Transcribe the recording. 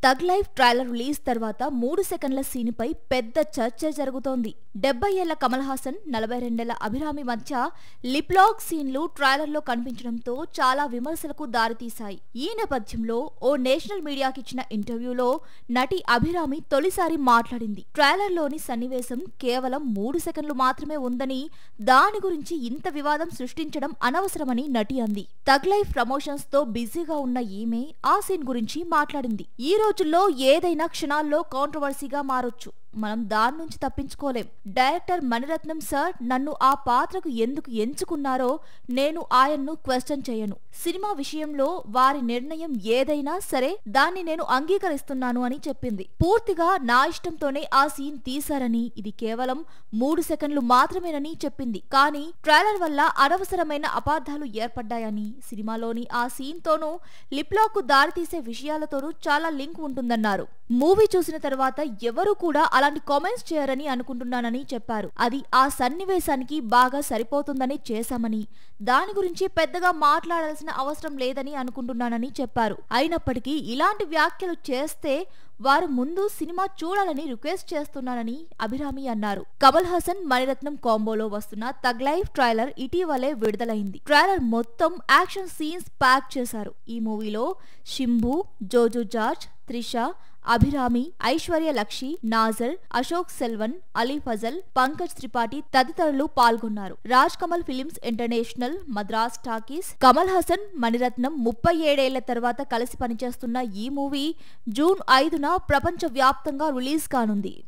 తగ్ life trailer release తర్వాత 3 సెకండ్ల సీన్ పై పెద్ద చర్చ జరుగుతోంది. 70 ఏళ్ల కమల్ హాసన్ 42 ఏళ్ల అభిరామి మధ్య లిప్ లాక్ సీన్లు ట్రైలర్ లో కనిపించడంతో చాలా విమర్శలకు దారితీశాయి. ఈ నేపథ్యంలో ఓ నేషనల్ మీడియాకి ఇచ్చిన ఇంటర్వ్యూలో నటి అభిరామి తొలిసారి మాట్లాడింది. ట్రైలర్ లోని సన్నివేశం కేవలం 3 సెకండ్లు మాత్రమే ఉందని, దాని గురించి ఇంత వివాదం సృష్టించడం అనవసరమని నటి అంది. తగ్ లైఫ్ ప్రమోషన్స్ తో బిజీగా ఉన్న ఈమె ఆ సీన్ గురించి మాట్లాడింది. ఈ రోజుల్లో ఏదైనా క్షణాల్లో కాంట్రవర్సీగా మారొచ్చు. మనం దాని నుంచి తప్పించుకోలేం. డైరెక్టర్ మణిరత్నం సార్ నన్ను ఆ పాత్రకు ఎందుకు ఎంచుకున్నారో నేను ఆయన్ను క్వశ్చన్ చేయను. సినిమా విషయంలో వారి నిర్ణయం ఏదైనా సరే దాన్ని నేను అంగీకరిస్తున్నాను అని చెప్పింది. పూర్తిగా నా ఇష్టంతోనే ఆ సీన్ తీశారని, ఇది కేవలం 3 సెకండ్లు మాత్రమేనని చెప్పింది. కానీ ట్రైలర్ వల్ల అనవసరమైన అపార్థాలు ఏర్పడ్డాయని, సినిమాలోని ఆ సీన్ తోనూ లిప్ లాక్ కు దారితీసే విషయాలతోనూ చాలా లింక్ ఉంటుందన్నారు. మూవీ చూసిన తర్వాత ఎవరు కూడా అలాంటి కామెంట్స్ చేయరని అనుకుంటున్నానని చెప్పారు. అది ఆ సన్నివేశానికి బాగా సరిపోతుందని చేశామని, దాని గురించి పెద్దగా మాట్లాడాల్సిన అవసరం లేదని అనుకుంటున్నానని చెప్పారు. అయినప్పటికీ ఇలాంటి వ్యాఖ్యలు చేస్తే వారు ముందు సినిమా చూడాలని రిక్వెస్ట్ చేస్తున్నానని అభిరామి అన్నారు. కమల్ హాసన్ మణిరత్నం కాంబోలో వస్తున్న తగ్ లైఫ్ ట్రైలర్ ఇటీవలే విడుదలైంది. ట్రైలర్ మొత్తం యాక్షన్ సీన్స్ ప్యాక్ చేశారు. ఈ మూవీలో శింభు, జోజో జార్జ్, త్రిష, అభిరామి, ఐశ్వర్య లక్షి, నాజర్, అశోక్ సెల్వన్, అలీ ఫజల్, పంకజ్ త్రిపాఠి తదితరులు పాల్గొన్నారు. Raj Kamal films international, Madras talkies, Kamal Haasan, Mani Ratnam 37 ఏళ్ల తర్వాత కలిసి పనిచేస్తున్న ఈ మూవీ జూన్ 5న ప్రపంచ వ్యాప్తంగా రిలీజ్ కానుంది.